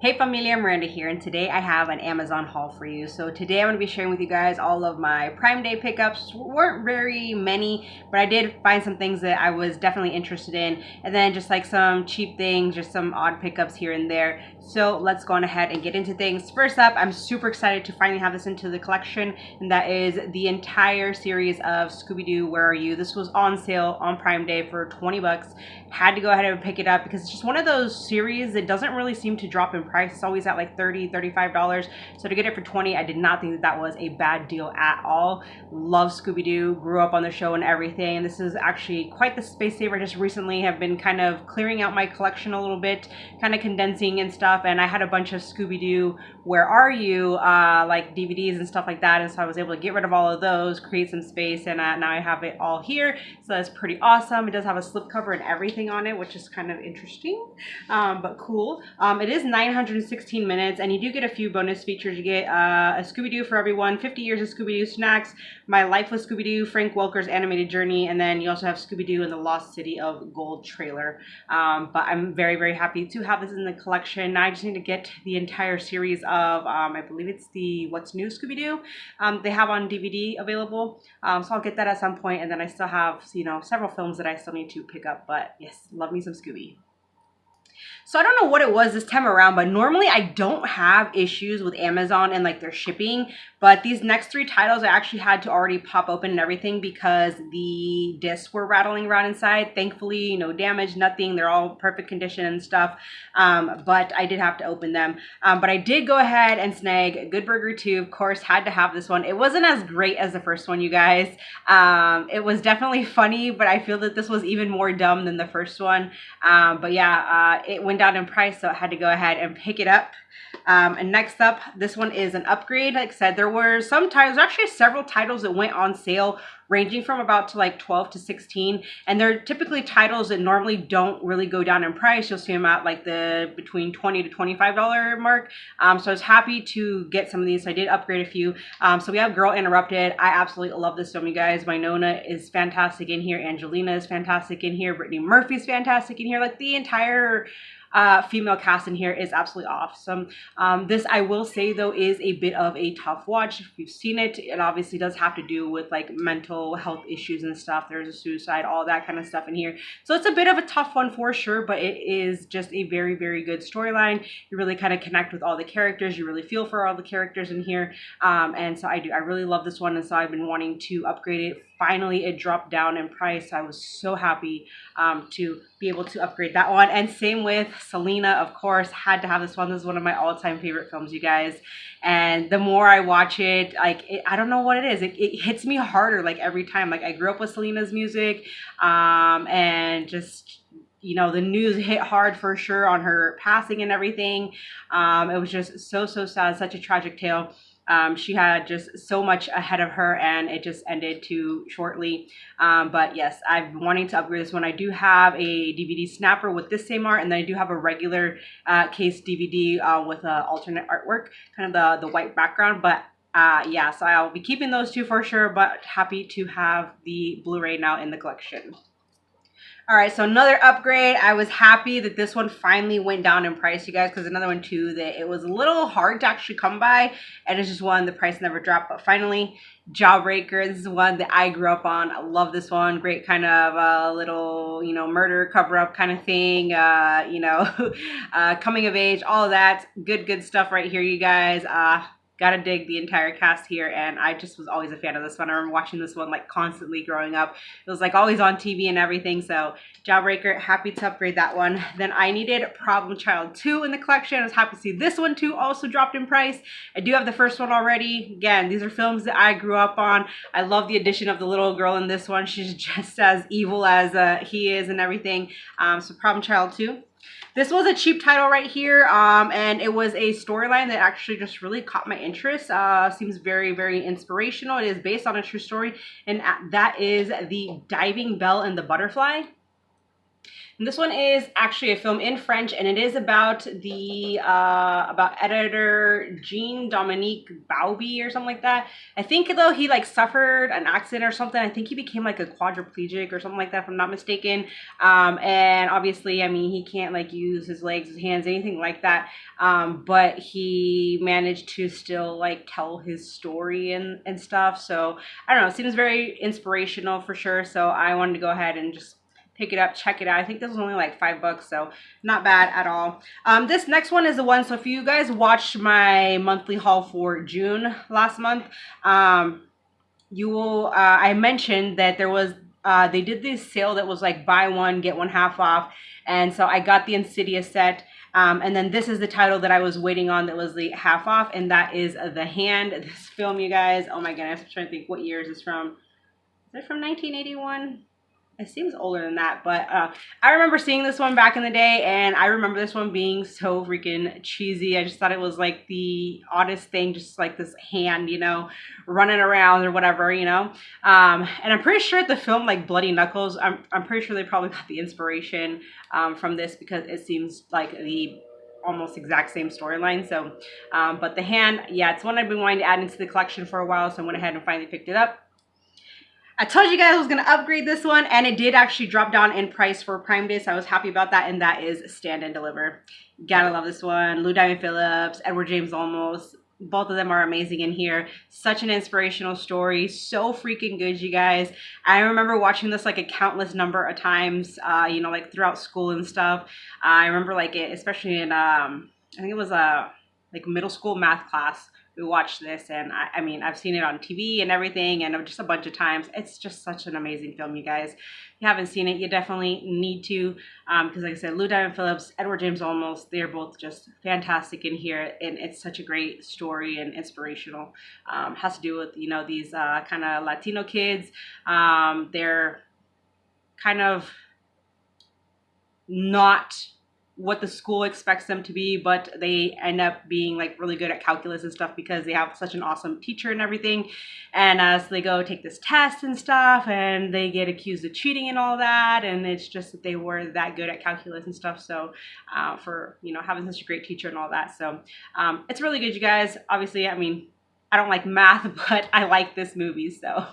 Hey familia, Miranda here, and today I have an Amazon haul for you. So today I'm going to be sharing with you guys all of my Prime Day pickups. Weren't very many, but I did find some things that I was definitely interested in, and then just like some cheap things, just some odd pickups here and there. So let's go on ahead and get into things. First up, I'm super excited to finally have this into the collection, and that is the entire series of Scooby-Doo, Where Are You? This was on sale on Prime Day for 20 bucks. Had to go ahead and pick it up because it's just one of those series that doesn't really seem to drop in price. It's always at like $30, $35. So to get it for 20, I did not think that was a bad deal at all. Love Scooby-Doo, grew up on the show and everything. And this is actually quite the space saver. Just recently have been kind of clearing out my collection a little bit, kind of condensing and stuff. And I had a bunch of Scooby-Doo, Where Are You, like DVDs and stuff like that. And so I was able to get rid of all of those, create some space, and now I have it all here. So that's pretty awesome. It does have a slipcover and everything on it, which is kind of interesting, but cool. It is 916 minutes, and you do get a few bonus features. You get a Scooby-Doo for everyone, 50 years of Scooby-Doo snacks, My Life with Scooby-Doo, Frank Welker's animated journey, and then you also have Scooby-Doo and the Lost City of Gold trailer. But I'm very, very happy to have this in the collection. Now I just need to get the entire series of, I believe it's the What's New Scooby-Doo, they have on DVD available. So I'll get that at some point, and then I still have, several films that I still need to pick up. But yes, love me some Scooby. So I don't know what it was this time around, but normally I don't have issues with Amazon and like their shipping, but these next three titles I actually had to already pop open and everything because the discs were rattling around inside. Thankfully, no damage, nothing. They're all perfect condition and stuff, but I did have to open them. But I did go ahead and snag Good Burger 2. Of course, had to have this one. It wasn't as great as the first one, you guys. It was definitely funny, but I feel that this was even more dumb than the first one. But yeah, it went down in price, so I had to go ahead and pick it up. And next up, this one is an upgrade. Like I said, there were some titles, actually several titles that went on sale, ranging from about to like 12 to 16, and they're typically titles that normally don't really go down in price. You'll see them at like the between $20 to $25 mark. So I was happy to get some of these. So I did upgrade a few. So we have Girl Interrupted. I absolutely love this film, you guys. Winona is fantastic in here. Angelina is fantastic in here. Brittany Murphy's fantastic in here. Like the entire female cast in here is absolutely awesome. This, I will say though, is a bit of a tough watch. If you've seen it, it obviously does have to do with like mental health issues and stuff. There's a suicide, all that kind of stuff in here. So it's a bit of a tough one for sure, but it is just a very, very good storyline. You really kind of connect with all the characters. You really feel for all the characters in here. And so I really love this one. And so I've been wanting to upgrade it. Finally, it dropped down in price. I was so happy to be able to upgrade that one. And same with Selena, of course, had to have this one. This is one of my all-time favorite films, you guys. And the more I watch it, I don't know what it is. It hits me harder like every time. Like I grew up with Selena's music, and just, the news hit hard for sure on her passing and everything. It was just so sad, such a tragic tale. She had just so much ahead of her, and it just ended too shortly. But yes, I've been wanting to upgrade this one. I do have a DVD snapper with this same art, and then I do have a regular case DVD with alternate artwork, kind of the white background. But yeah, so I'll be keeping those two for sure, but happy to have the Blu-ray now in the collection. All right, so another upgrade. I was happy that this one finally went down in price, you guys, because another one too that it was a little hard to actually come by, and it's just one the price never dropped. But finally, Jawbreaker. This is one that I grew up on. I love this one. Great kind of little, murder cover-up kind of thing. Coming of age, all of that. Good stuff right here, you guys. Gotta dig the entire cast here, and I just was always a fan of this one. I remember watching this one like constantly growing up. It was like always on TV and everything, so Jawbreaker, happy to upgrade that one. Then I needed Problem Child 2 in the collection. I was happy to see this one too also dropped in price. I do have the first one already. Again, these are films that I grew up on. I love the addition of the little girl in this one. She's just as evil as he is and everything. So Problem Child 2. This was a cheap title right here, and it was a storyline that actually just really caught my interest. Seems very, very inspirational. It is based on a true story, and that is The Diving Bell and the Butterfly. And this one is actually a film in French, and it is about the about editor Jean-Dominique Bauby or something like that. I think though he like suffered an accident or something. I think he became like a quadriplegic or something like that, if I'm not mistaken. And obviously, I mean, he can't like use his legs, his hands, anything like that. But he managed to still like tell his story and stuff. So I don't know, it seems very inspirational for sure. So I wanted to go ahead and just pick it up, check it out. I think this was only like $5, so not bad at all. This next one is the one, so if you guys watched my monthly haul for June last month, you will, I mentioned that there was, they did this sale that was like buy one, get one half off. And so I got the Insidious set. And then this is the title that I was waiting on that was the half off, and that is The Hand. This film, you guys, oh my goodness, I'm trying to think what year is this from. Is it from 1981? It seems older than that, but I remember seeing this one back in the day, and I remember this one being so freaking cheesy. I just thought it was like the oddest thing, just like this hand, you know, running around or whatever, you know. And I'm pretty sure the film, like Bloody Knuckles, I'm pretty sure they probably got the inspiration from this, because it seems like the almost exact same storyline. So, but The Hand, yeah, it's one I've been wanting to add into the collection for a while, so I went ahead and finally picked it up. I told you guys I was going to upgrade this one, and it did actually drop down in price for Prime Day, so I was happy about that, and that is Stand and Deliver. Gotta love this one. Lou Diamond Phillips, Edward James Olmos, both of them are amazing in here. Such an inspirational story, so freaking good, you guys. I remember watching this like a countless number of times, you know, like throughout school and stuff. I remember like it, especially in, I think it was like middle school math class. We watched this, and I mean, I've seen it on TV and everything, and just a bunch of times. It's just such an amazing film, you guys. If you haven't seen it, you definitely need to, because like I said, Lou Diamond Phillips, Edward James Olmos, they're both just fantastic in here, and it's such a great story and inspirational. Has to do with, you know, these kind of Latino kids. They're kind of not what the school expects them to be, but they end up being like really good at calculus and stuff because they have such an awesome teacher and everything. And as they go take this test and stuff, and they get accused of cheating and all that, and it's just that they were that good at calculus and stuff. So for, you know, having such a great teacher and all that. So it's really good, you guys. Obviously, I mean, I don't like math, but I like this movie, so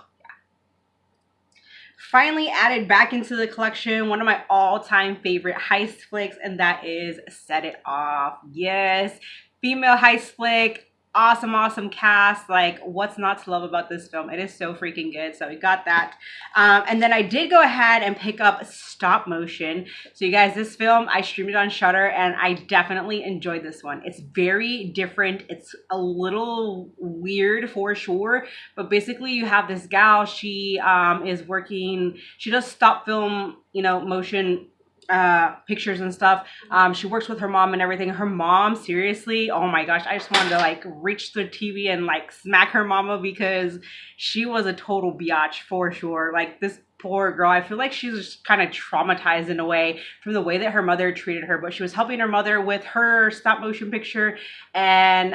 finally added back into the collection one of my all-time favorite heist flicks, and that is Set It Off. Yes, female heist flick, awesome cast. Like, what's not to love about this film? It is so freaking good. So we got that, and then I did go ahead and pick up stop motion. So you guys, this film, I streamed it on Shudder, and I definitely enjoyed this one. It's very different. It's a little weird for sure, but basically you have this gal. She is working, she does stop film, you know, motion pictures and stuff. She works with her mom and everything. Her mom, seriously, oh my gosh, I just wanted to like reach the TV and like smack her mama, because she was a total biatch for sure. Like, this poor girl, I feel like she's just kind of traumatized in a way from the way that her mother treated her, but she was helping her mother with her stop motion picture, and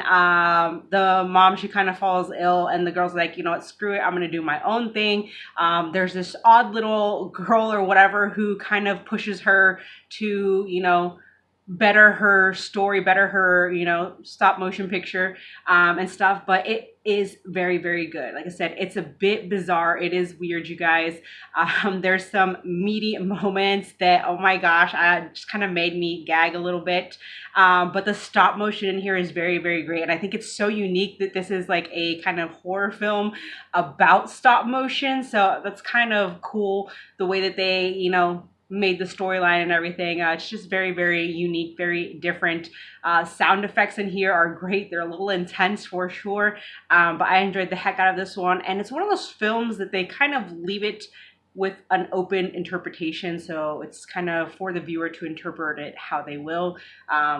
the mom, she kind of falls ill, and the girl's like, you know what, screw it, I'm gonna do my own thing. There's this odd little girl or whatever who kind of pushes her to, you know, better her story, better her, you know, stop motion picture and stuff. But it is very good. Like I said, it's a bit bizarre. It is weird, you guys. There's some meaty moments that, oh my gosh, just kind of made me gag a little bit. But the stop motion in here is very great. And I think it's so unique that this is like a kind of horror film about stop motion. So that's kind of cool, the way that they, you know, made the storyline and everything. It's just very unique, very different. Sound effects in here are great. They're a little intense for sure, but I enjoyed the heck out of this one. And it's one of those films that they kind of leave it with an open interpretation, so it's kind of for the viewer to interpret it how they will,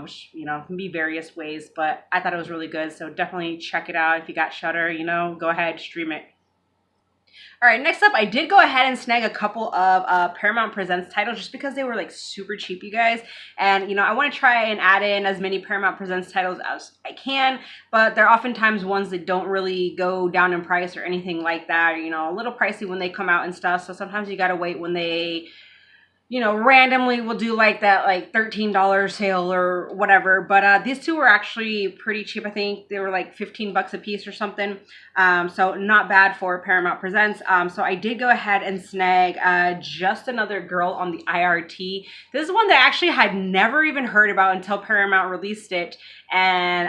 which, you know, can be various ways, but I thought it was really good. So definitely check it out. If you got Shudder, you know, go ahead, stream it. All right, next up, I did go ahead and snag a couple of Paramount Presents titles just because they were like super cheap, you guys. And, you know, I want to try and add in as many Paramount Presents titles as I can, but they're oftentimes ones that don't really go down in price or anything like that, or, you know, a little pricey when they come out and stuff. So sometimes you got to wait when they you know, randomly will do like that like $13 sale or whatever. But these two were actually pretty cheap. I think they were like 15 bucks a piece or something. So not bad for Paramount Presents. So I did go ahead and snag Just Another Girl on the IRT. This is one that I actually had never even heard about until Paramount released it. And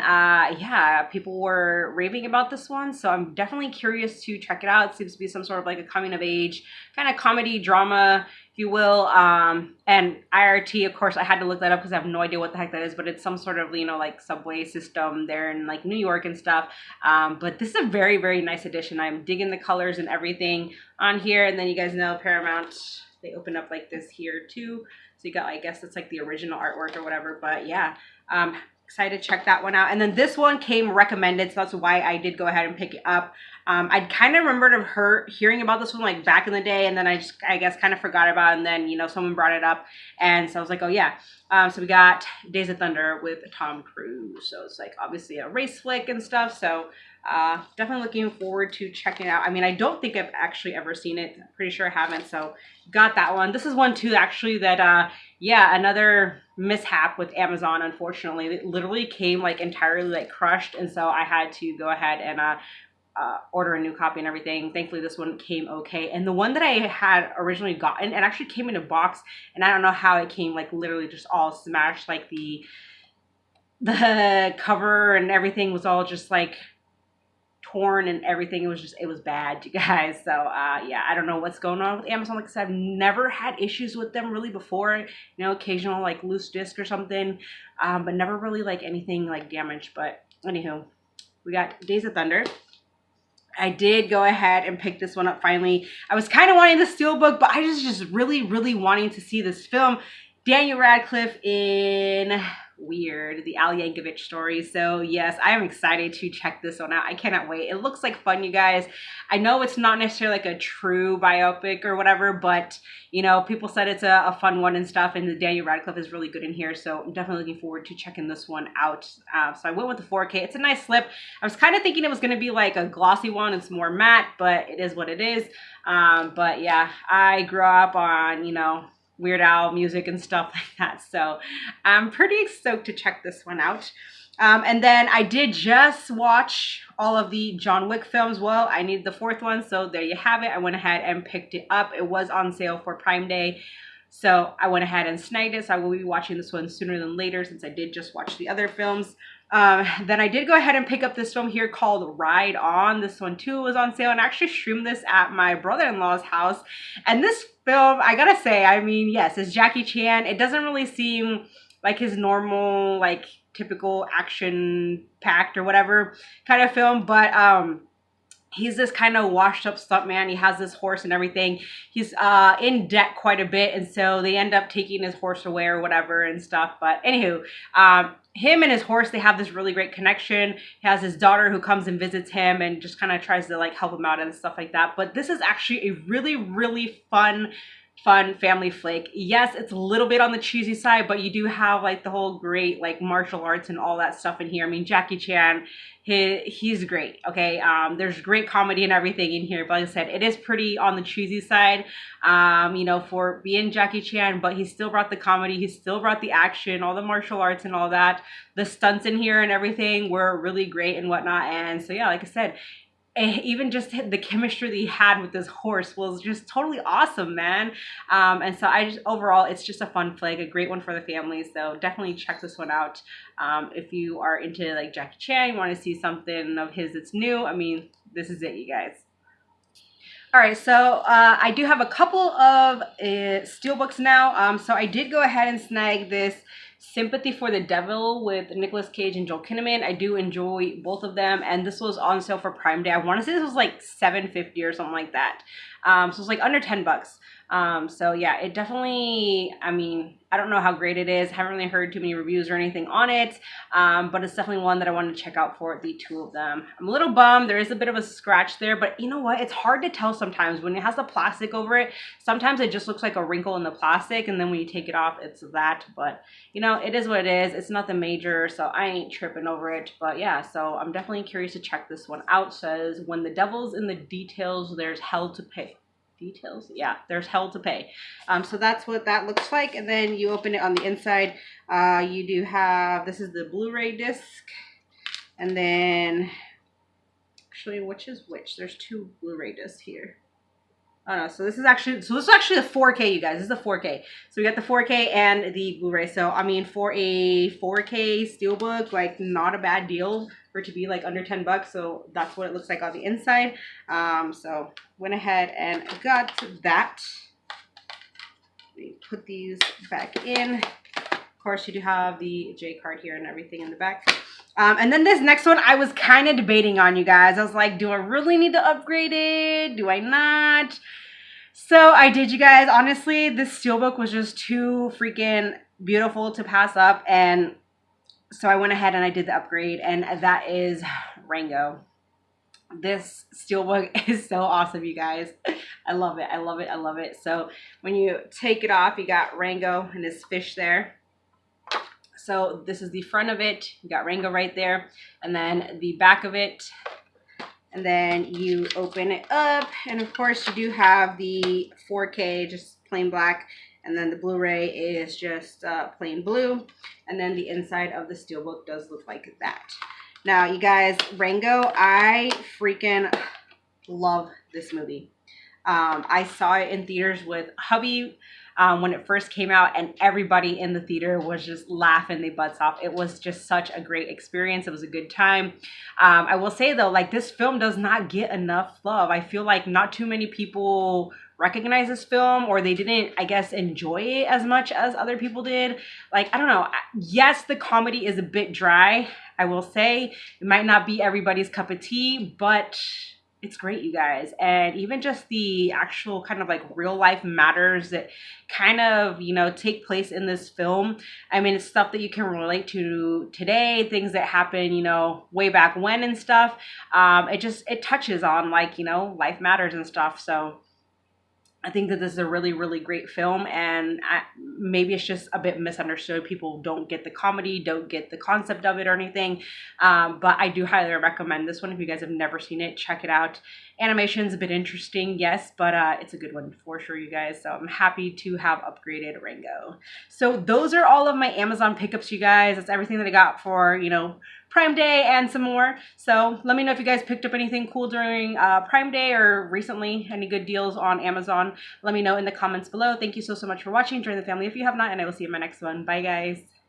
yeah, people were raving about this one. So I'm definitely curious to check it out. It seems to be some sort of like a coming of age kind of comedy drama, if you will. And IRT, of course, I had to look that up because I have no idea what the heck that is, but it's some sort of, you know, like subway system there in like New York and stuff. But this is a very, very nice edition. I'm digging the colors and everything on here. And then you guys know Paramount, they open up like this here too. So you got, I guess it's like the original artwork or whatever, but yeah. Excited to check that one out. And then this one came recommended, so that's why I did go ahead and pick it up. I kind of remembered of her hearing about this one like back in the day, and then I guess kind of forgot about it, and then, you know, someone brought it up, and so I was like, oh yeah. So we got Days of Thunder with Tom Cruise. So it's like obviously a race flick and stuff. So definitely looking forward to checking it out. I mean, I don't think I've actually ever seen it. I'm pretty sure I haven't. So got that one. This is one too, actually, that yeah, another mishap with Amazon, unfortunately. It literally came like entirely like crushed, and so I had to go ahead and order a new copy and everything. Thankfully this one came okay. And the one that I had originally gotten, it actually came in a box, and I don't know how it came like literally just all smashed. Like the cover and everything was all just like torn and everything. It was bad, you guys. So yeah, I don't know what's going on with Amazon. Like I said, I've never had issues with them really before, you know, occasional like loose disc or something, but never really like anything like damaged. But anywho, we got Days of Thunder. I did go ahead and pick this one up finally. I was kind of wanting the Steelbook, but I just really wanting to see this film. Daniel Radcliffe in Weird, the Al Yankovic story. So yes, I am excited to check this one out. I cannot wait. It looks like fun, you guys. I know it's not necessarily like a true biopic or whatever, but you know, people said it's a fun one and stuff, and the Daniel Radcliffe is really good in here. So I'm definitely looking forward to checking this one out. So I went with the 4K. It's a nice slip. I was kind of thinking it was going to be like a glossy one. It's more matte, but it is what it is. But yeah, I grew up on, you know, Weird Al music and stuff like that. So I'm pretty stoked to check this one out. And then I did just watch all of the John Wick films. Well, I needed the fourth one, so there you have it. I went ahead and picked it up. It was on sale for Prime Day, so I went ahead and snagged it. So I will be watching this one sooner than later, since I did just watch the other films. Then I did go ahead and pick up this film here called Ride On. This one too was on sale, and I actually streamed this at my brother-in-law's house. And this film, I gotta say, I mean, yes, it's Jackie Chan. It doesn't really seem like his normal, like typical action-packed or whatever kind of film, but he's this kind of washed up stuntman. He has this horse and everything. He's in debt quite a bit, and so they end up taking his horse away or whatever and stuff. But anywho, him and his horse, they have this really great connection. He has his daughter who comes and visits him and just kind of tries to like help him out and stuff like that. But this is actually a really fun family flick. Yes, it's a little bit on the cheesy side, but you do have like the whole great like martial arts and all that stuff in here. I mean, Jackie Chan, he's great. Okay, there's great comedy and everything in here, but like I said, it is pretty on the cheesy side, you know, for being Jackie Chan, but he still brought the comedy, he still brought the action, all the martial arts and all that. The stunts in here and everything were really great and whatnot. And so yeah, like I said, even just the chemistry that he had with this horse was just totally awesome, man. And so overall, it's just a fun flick, a great one for the family. So definitely check this one out. If you are into like Jackie Chan, you want to see something of his that's new, I mean, this is it, you guys. All right, so I do have a couple of steelbooks now. So I did go ahead and snag this Sympathy for the Devil with Nicolas Cage and Joel Kinnaman. I do enjoy both of them, and this was on sale for Prime Day. I want to say this was like $7.50 or something like that. So it's like under 10 bucks. So yeah, it definitely, I mean, I don't know how great it is. I haven't really heard too many reviews or anything on it. But it's definitely one that I wanted to check out for the two of them. I'm a little bummed. There is a bit of a scratch there, but you know what? It's hard to tell sometimes when it has the plastic over it. Sometimes it just looks like a wrinkle in the plastic, and then when you take it off, it's that. But you know, it is what it is. It's nothing major, so I ain't tripping over it. But yeah, so I'm definitely curious to check this one out. It says, when the devil's in the details, there's hell to pay. details. Yeah, there's hell to pay. So that's what that looks like. And then you open it on the inside. You do have, this is the Blu-ray disc. And then, actually, which is which? There's two Blu-ray discs here. Oh no, so this is actually the 4K, you guys. This is the 4K. So we got the 4K and the Blu-ray. So I mean, for a 4K steelbook, like not a bad deal for it to be like under 10 bucks. So that's what it looks like on the inside. So went ahead and got that. Let me put these back in. Of course, you do have the J card here and everything in the back. And then this next one, I was kind of debating on, you guys. I was like, do I really need to upgrade it? Do I not? So I did, you guys. Honestly, this steelbook was just too freaking beautiful to pass up. And so I went ahead and I did the upgrade. And that is Rango. This steelbook is so awesome, you guys. I love it. I love it. I love it. So when you take it off, you got Rango and his fish there. So this is the front of it. You got Rango right there. And then the back of it. And then you open it up. And of course you do have the 4K, just plain black. And then the Blu-ray is just plain blue. And then the inside of the steelbook does look like that. Now you guys, Rango, I freaking love this movie. I saw it in theaters with hubby when it first came out, and everybody in the theater was just laughing their butts off. It was just such a great experience. It was a good time. I will say though, like, this film does not get enough love. I feel like not too many people recognize this film, or they didn't, I guess, enjoy it as much as other people did. Like, I don't know. Yes, the comedy is a bit dry. I will say it might not be everybody's cup of tea, but it's great, you guys. And even just the actual kind of like real life matters that kind of, you know, take place in this film. I mean, it's stuff that you can relate to today, things that happen, you know, way back when and stuff. It touches on, like, you know, life matters and stuff. So I think that this is a really, really great film, and maybe it's just a bit misunderstood. People don't get the comedy, don't get the concept of it or anything, but I do highly recommend this one. If you guys have never seen it, check it out. Animation's a bit interesting, yes, but it's a good one for sure, you guys. So I'm happy to have upgraded Rango. So those are all of my Amazon pickups, you guys. That's everything that I got for, you know, Prime Day and some more. So let me know if you guys picked up anything cool during Prime Day or recently, any good deals on Amazon. Let me know in the comments below. Thank you so much for watching. Join the family if you have not, and I will see you in my next one. Bye, guys.